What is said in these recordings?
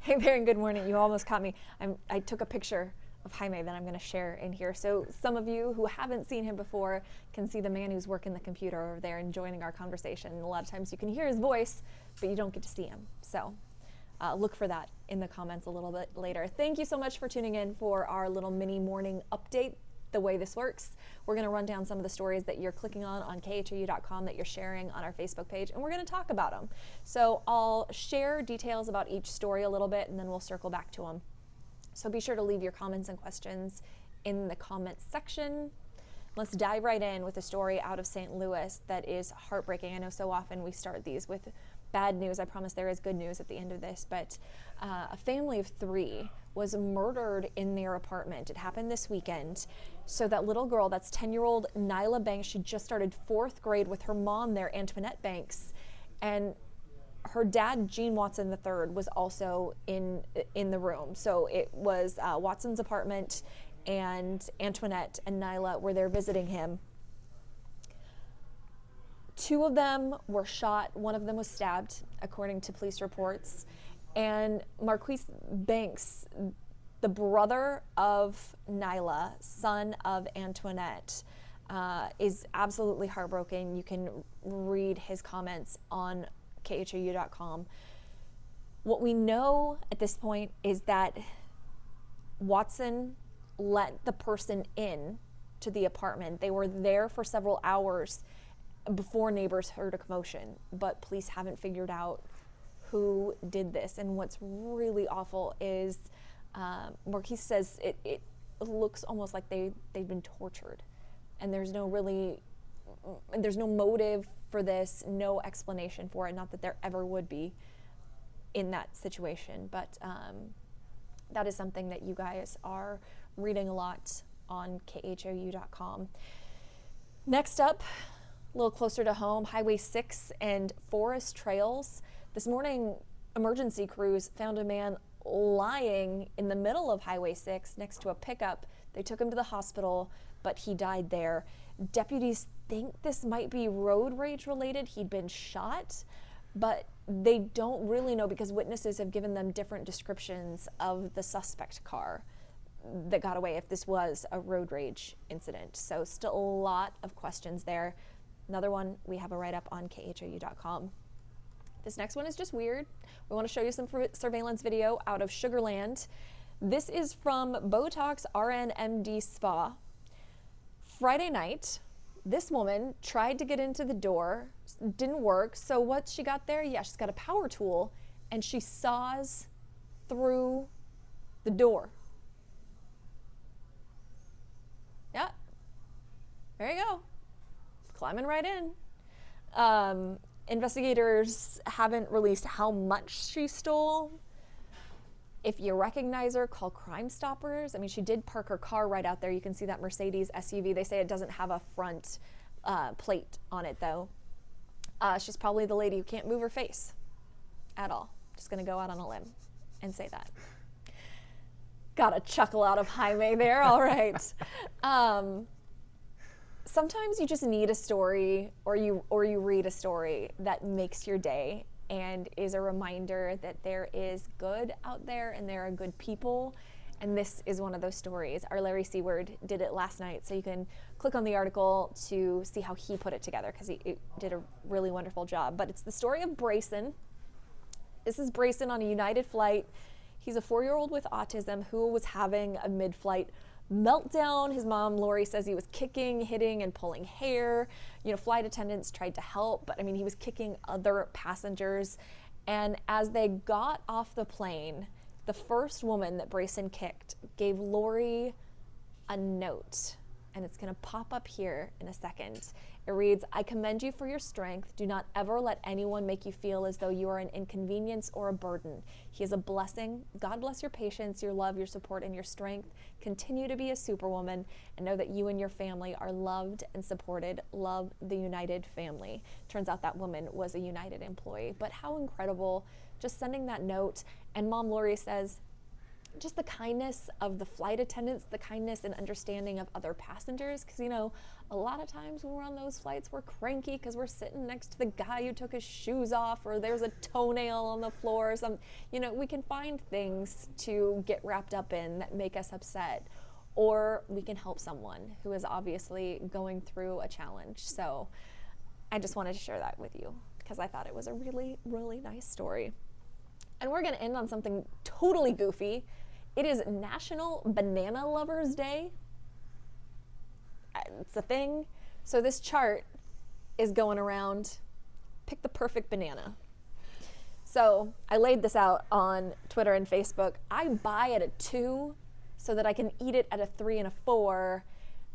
Hey there and good morning. You almost caught me. I took a picture of Jaime that I'm going to share in here. So some of you who haven't seen him before can see the man who's working the computer over there and joining our conversation. And a lot of times you can hear his voice, but you don't get to see him. So look for that in the comments a little bit later. Thank you so much for tuning in for our little mini morning update. The way this works, we're going to run down some of the stories that you're clicking on khou.com that you're sharing on our Facebook page, and we're going to talk about them. So I'll share details about each story a little bit, and then we'll circle back to them. So be sure to leave your comments and questions in the comments section. Let's dive right in with a story out of St. Louis that is heartbreaking. I know so often we start these with bad news. I promise there is good news at the end of this, but a family of 3 was murdered in their apartment. It happened this weekend. So that little girl, that's 10-year-old Nyla Banks, she just started 4th grade with her mom there, Antoinette Banks, and her dad, Gene Watson III, was also in the room. So it was Watson's apartment, and Antoinette and Nyla were there visiting him. 2 of them were shot. 1 of them was stabbed, according to police reports. And Marquise Banks, the brother of Nyla, son of Antoinette, is absolutely heartbroken. You can read his comments on khou.com. What we know at this point is that Watson let the person in to the apartment. They were there for several hours before neighbors heard a commotion, but police haven't figured out who did this. And what's really awful is Marquise says it looks almost like they've been tortured, and there's no motive for this, no explanation for it. Not that there ever would be in that situation, but that is something that you guys are reading a lot on khou.com. Next up, a little closer to home, Highway 6 and Forest Trails. This morning, emergency crews found a man lying in the middle of Highway 6 next to a pickup. They took him to the hospital, but he died there. Deputies think this might be road rage related. He'd been shot, but they don't really know because witnesses have given them different descriptions of the suspect car that got away if this was a road rage incident. So still a lot of questions there. Another one, we have a write-up on khou.com. This next one is just weird. We want to show you some surveillance video out of Sugar Land. This is from Botox RNMD Spa. Friday night, this woman tried to get into the door, didn't work. So what she got there? Yeah, she's got a power tool, and she saws through the door. Yeah, there you go. Climbing right in. Investigators haven't released how much she stole. If you recognize her, call Crime Stoppers. I mean, she did park her car right out there. You can see that Mercedes SUV. They say it doesn't have a front plate on it, though. She's probably the lady who can't move her face at all. Just going to go out on a limb and say that. Got a chuckle out of Jaime there. All right. Sometimes you just need a story, or you read a story that makes your day and is a reminder that there is good out there and there are good people. And this is one of those stories. Our Larry Seward did it last night, so you can click on the article to see how he put it together, because he did a really wonderful job. But it's the story of Brayson. This is Brayson on a United flight. He's a 4-year-old with autism who was having a mid-flight meltdown. His mom, Lori, says he was kicking, hitting, and pulling hair. You know, flight attendants tried to help, but I mean, he was kicking other passengers. And as they got off the plane, the first woman that Brayson kicked gave Lori a note, and it's going to pop up here in a second. It reads, "I commend you for your strength. Do not ever let anyone make you feel as though you are an inconvenience or a burden. He is a blessing. God bless your patience, your love, your support, and your strength. Continue to be a superwoman and know that you and your family are loved and supported. Love, the United family." Turns out that woman was a United employee. But how incredible, just sending that note. And Mom Lori says, just the kindness of the flight attendants, the kindness and understanding of other passengers. Because, you know, a lot of times when we're on those flights, we're cranky because we're sitting next to the guy who took his shoes off, or there's a toenail on the floor or something. You know, we can find things to get wrapped up in that make us upset, or we can help someone who is obviously going through a challenge. So I just wanted to share that with you because I thought it was a really, really nice story. And we're going to end on something totally goofy. It is National Banana Lovers Day. It's a thing. So this chart is going around, pick the perfect banana. So I laid this out on Twitter and Facebook. I buy at a 2 so that I can eat it at a 3 and a 4.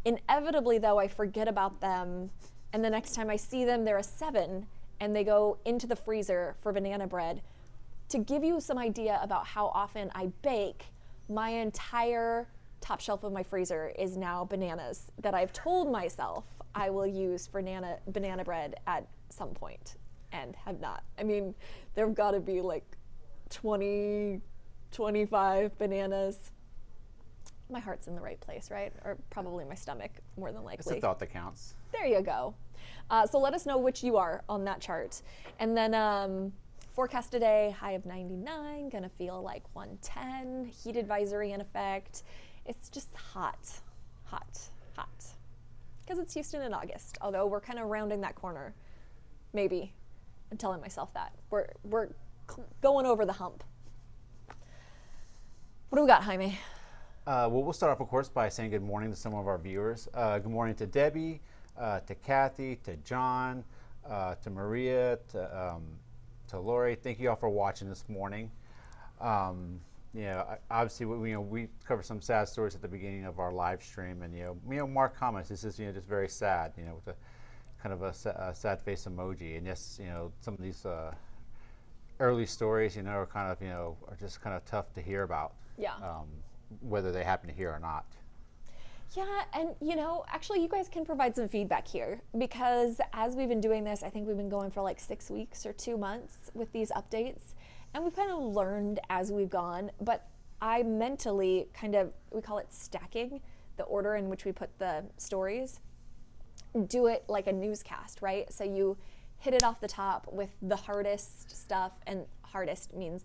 Inevitably, though, I forget about them. And the next time I see them, they're a 7, and they go into the freezer for banana bread. To give you some idea about how often I bake, my entire top shelf of my freezer is now bananas that I've told myself I will use for banana bread at some point and have not. I mean, there've got to be like 20, 25 bananas. My heart's in the right place, right? Or probably my stomach, more than likely. It's a thought that counts. There you go. So let us know which you are on that chart. And then forecast today, high of 99, gonna feel like 110, heat advisory in effect. It's just hot, hot, hot. Because it's Houston in August, although we're kind of rounding that corner. Maybe. I'm telling myself that. We're going over the hump. What do we got, Jaime? Well, we'll start off, of course, by saying good morning to some of our viewers. Good morning to Debbie, to Kathy, to John, to Maria, to Lori. Thank you all for watching this morning. Obviously, we covered some sad stories at the beginning of our live stream, and Mark comments. This is just very sad, with a kind of a sad face emoji. And yes, some of these early stories, are kind of are just kind of tough to hear about. Yeah. Whether they happen to hear or not. Yeah, and actually you guys can provide some feedback here, because as we've been doing this, I think we've been going for like 6 weeks or 2 months with these updates, and we've kind of learned as we've gone, but I mentally we call it stacking, the order in which we put the stories, do it like a newscast, right? So you hit it off the top with the hardest stuff, and hardest means,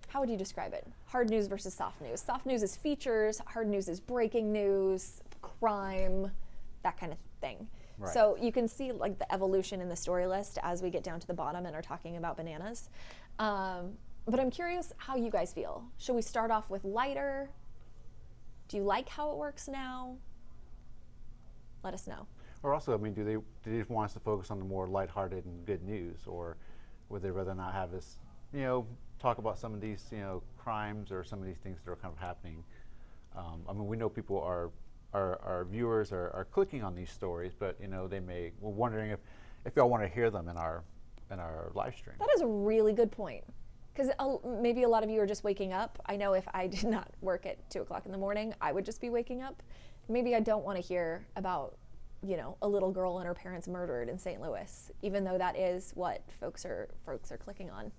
how would you describe it? Hard news versus soft news. Soft news is features, hard news is breaking news, crime, that kind of thing. Right. So you can see like the evolution in the story list as we get down to the bottom and are talking about bananas. But I'm curious how you guys feel. Should we start off with lighter? Do you like how it works now? Let us know. Or also, do they want us to focus on the more lighthearted and good news, or would they rather not have us, talk about some of these, crimes or some of these things that are kind of happening? We know people our viewers are clicking on these stories, but we're wondering if y'all want to hear them in our live stream. That is a really good point, because maybe a lot of you are just waking up. I know if I did not work at 2 o'clock in the morning, I would just be waking up. Maybe I don't want to hear about a little girl and her parents murdered in St. Louis, even though that is what folks are clicking on.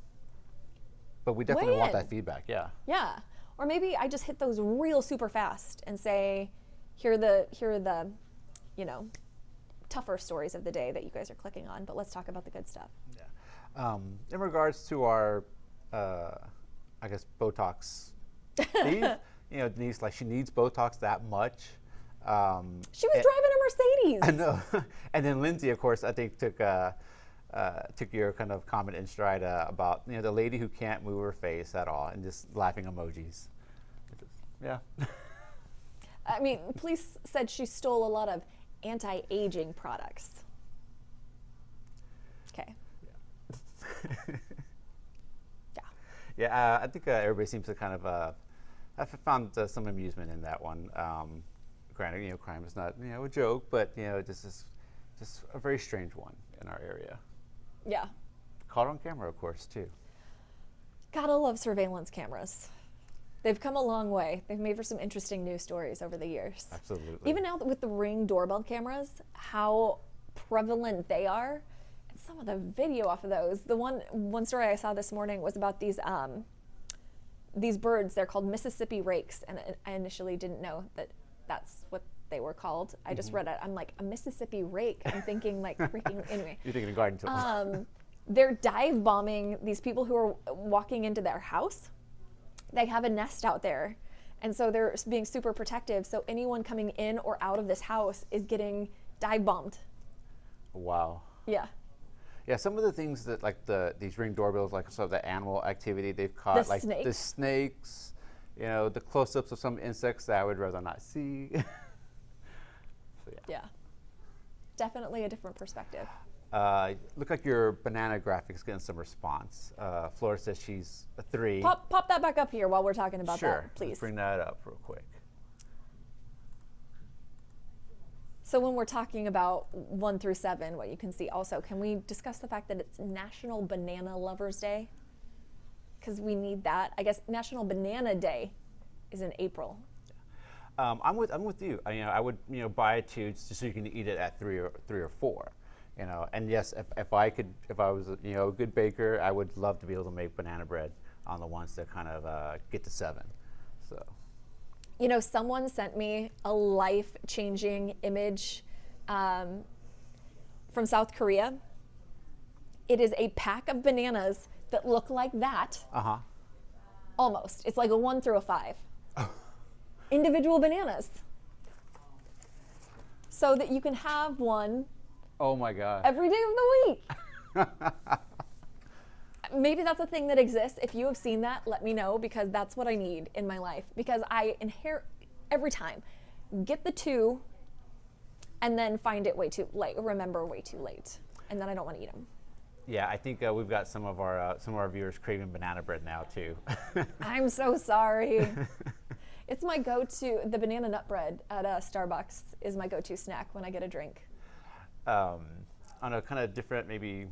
But we definitely want that feedback, yeah. Yeah, or maybe I just hit those real super fast and say, here are the, tougher stories of the day that you guys are clicking on. But let's talk about the good stuff. Yeah. In regards to our, Botox, Denise, she needs Botox that much. She was driving a Mercedes. I know. And then Lindsay, of course, I think took your kind of comment in stride about the lady who can't move her face at all, and just laughing emojis. Yeah. Police said she stole a lot of anti-aging products. Okay. Yeah. Yeah. I think everybody seems to kind of have found some amusement in that one. Granted, crime is not a joke, but this is just a very strange one in our area. Yeah. Caught on camera, of course, too. Gotta love surveillance cameras. They've come a long way. They've made for some interesting news stories over the years. Absolutely. Even now with the Ring doorbell cameras, how prevalent they are. some of the video off of those. The one story I saw this morning was about these birds. They're called Mississippi rakes, and I initially didn't know that that's what they were called. I just read it. I'm like, a Mississippi rake. I'm thinking like freaking, anyway. You're thinking of garden tools. They're dive bombing these people who are walking into their house. They have a nest out there, and so they're being super protective. So anyone coming in or out of this house is getting dive bombed. Wow. Yeah. Yeah, some of the things that like these Ring doorbells, like some of the animal activity they've caught, The like snakes. the snakes, you know, the close-ups of some insects that I would rather not see. So, Yeah. Definitely a different perspective. Look like your banana graphics getting some response. Flora says she's a 3. Pop that back up here while we're talking about Sure. that, please. Let's bring that up real quick. So when we're talking about 1 through 7, what you can see also, can we discuss the fact that it's National Banana Lovers Day? Because we need that. I guess National Banana Day is in April. I'm with you. I would buy it too, just so you can eat it at 3 or 4. And yes, if I was a good baker, I would love to be able to make banana bread on the ones that kind of get to 7. So. Someone sent me a life-changing image from South Korea. It is a pack of bananas that look like that. Almost. It's like a 1 through a 5. Individual bananas. So that you can have one. Oh my God. Every day of the week. Maybe that's a thing that exists. If you have seen that, let me know, because that's what I need in my life. Because I inherit every time, get the 2, and then find it way too late. Remember way too late, and then I don't want to eat them. Yeah, I think we've got some of our viewers craving banana bread now too. I'm so sorry. It's my go-to. The banana nut bread at Starbucks is my go-to snack when I get a drink. On a kind of different, maybe,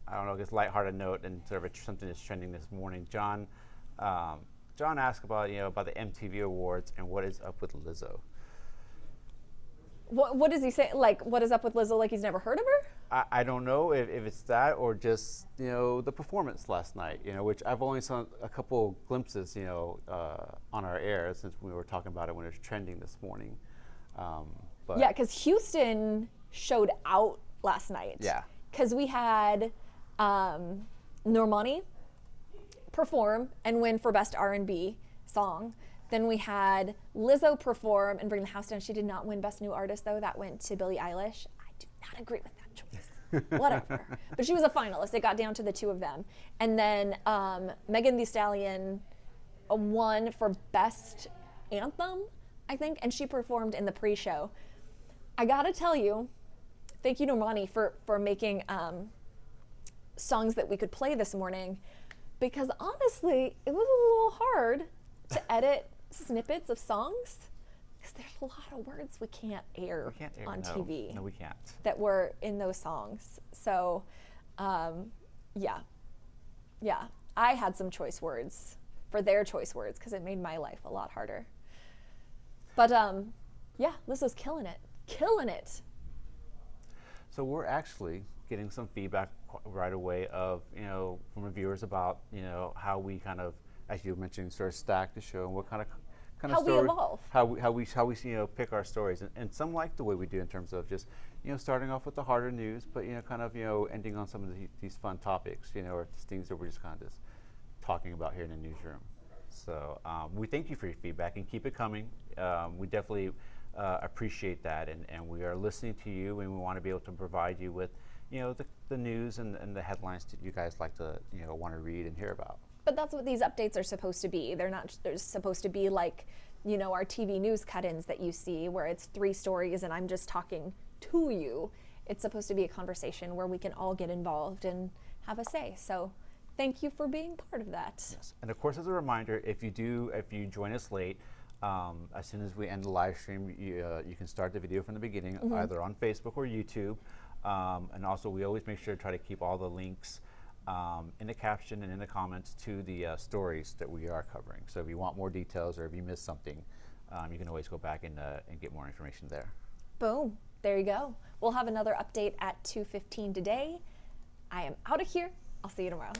I don't know, I guess lighthearted note, and sort of something that's trending this morning. John asked about the MTV Awards and what is up with Lizzo. What does he say? Like, what is up with Lizzo? Like he's never heard of her? I don't know if it's that or just the performance last night. Which I've only saw a couple glimpses on our air since we were talking about it when it was trending this morning. But yeah, because Houston showed out last night. Yeah. Because we had Normani perform and win for Best R&B Song. Then we had Lizzo perform and bring the house down. She did not win Best New Artist, though. That went to Billie Eilish. I do not agree with that choice. Whatever. But she was a finalist. It got down to the 2 of them. And then Megan Thee Stallion won for Best Anthem, I think, and she performed in the pre-show. I gotta tell you, thank you, Normani, for making songs that we could play this morning, because honestly, it was a little hard to edit snippets of songs, because there's a lot of words we can't air on TV. No, we can't. That were in those songs. So, yeah. I had some choice words for their choice words, because it made my life a lot harder. But yeah, Lizzo's killing it. So we're actually getting some feedback right away of from reviewers about how we kind of, as you mentioned, sort of stack the show and what kind of how story, we evolve, how we pick our stories, and some like the way we do in terms of just starting off with the harder news, but kind of ending on some of these fun topics, or things that we're just kind of just talking about here in the newsroom. So we thank you for your feedback and keep it coming. We definitely appreciate that, and we are listening to you, and we want to be able to provide you with the news and the headlines that you guys like to want to read and hear about. But that's what these updates are supposed to be. They're supposed to be like our TV news cut-ins that you see, where it's 3 stories and I'm just talking to you. It's supposed to be a conversation where we can all get involved and have a say. So thank you for being part of that. Yes. And of course, as a reminder, if you join us late, as soon as we end the live stream, you can start the video from the beginning, either on Facebook or YouTube. And also, we always make sure to try to keep all the links in the caption and in the comments to the stories that we are covering. So if you want more details or if you missed something, you can always go back and get more information there. Boom. There you go. We'll have another update at 2:15 today. I am out of here. I'll see you tomorrow.